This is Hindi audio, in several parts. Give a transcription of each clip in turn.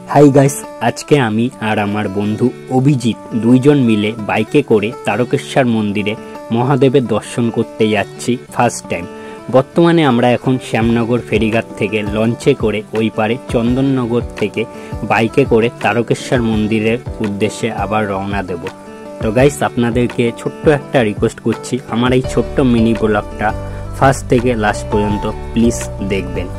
हाई गाइस, आज के आमी और आमार बंधु अभिजित दुइजन मिले बाइके करे तारकेश्वर मंदिरे महादेवेर दर्शन करते जाচ্ছি फार्स्ट टाइम। बर्तमाने आमरा एखन श्यामनगर फेरीघाट थेके लঞ্চে करे ओई पारे चंदननगर थेके बाइके करे तारकेश्वर मंदिरेर उद्देश्ये आबार रওনা देब। तो गाइस आपनादेरके छोट्ट एकटा रिक्वेस्ट करछि, आमार एई छोट्ट मिनी ब्लगटा फार्स्ट थेके लास्ट पर्यन्त प्लिज देखबेन।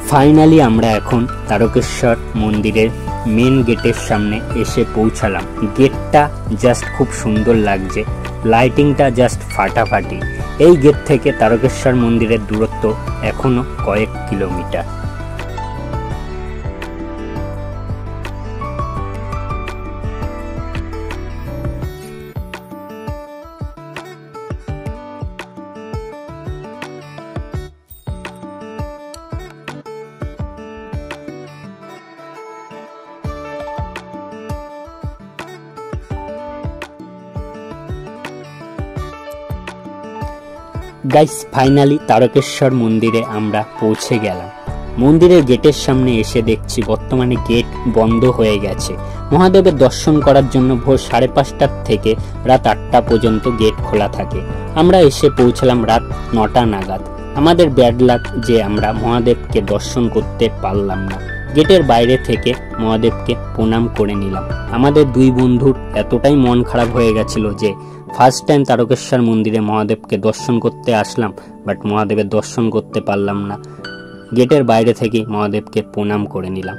फाइनली आमरा एखन तारकेश्वर मंदिरेर मेन गेटेर सामने एसे पौंछालाम। गेटटा जस्ट खूब सुंदर लागছে, लाइटिंगटा जस्ट फाटाफाटी। এই गेट থেকে तारकेश्वर मंदिरेर दूरत्व एखोनो कयेक किलोमीटर। गाइस फाइनली तारकेश्वर मंदिरे आमरा पौঁছে गेलाम। मंदिरेर गेटेर सामने एसे देखछि बर्तमाने गेट बंद हये गेछे। महादेवेर दर्शन करार जन्य भोर 5:30 थेके रात 8टा पर्यन्त गेट खोला थाके। आमरा एसे पौঁছালাম रात 9टा नागाद। आमादेर बैड लाक जे आमरा महादेवके दर्शन करते पारलाम ना। गेटेर बाइरे थेके महादेवके प्रणाम करे निलाम। आमादेर दुई बंधुर एतटाई मन खाराप हये गेछिलो जे फार्स्ट टाइम तारकेश्वर मंदिरे महादेव के दर्शन करते आसलाम, बाट महादेव दर्शन करते पारलाम ना। गेटेर बाइरे थेके महादेव के प्रणाम करे निलाम।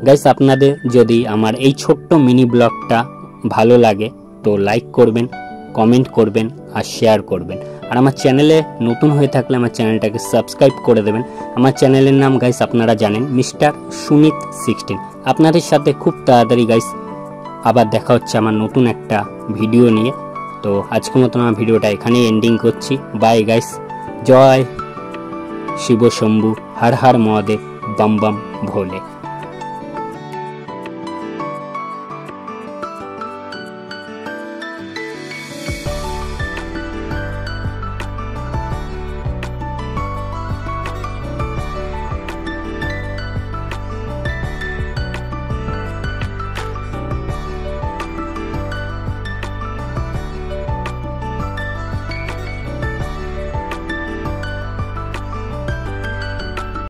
गाइस आपनादेर जदि आमार एई छोट्ट मिनी ब्लगटा भालो लागे तो लाइक करबेन, कमेंट करबेन और शेयर करबेन। और आमार चैनेले नतून हये थाकले आमार चैनेलटाके सबस्क्राइब करे देबेन। आमार चैनेलेर नाम गाइस आपनारा जानेन मिस्टर सुमित 16। आपनादेर साथे खूब ताड़ाताड़ी गाइस आबार देखा होच्छे आमार नतून एकटा भिडियो निये। तो आज के मतन भिडियोटा एखाने एंडिंग करछि। बाय गाइस, जय शिव शंभु, हर हर महादेव, बम बम भोले।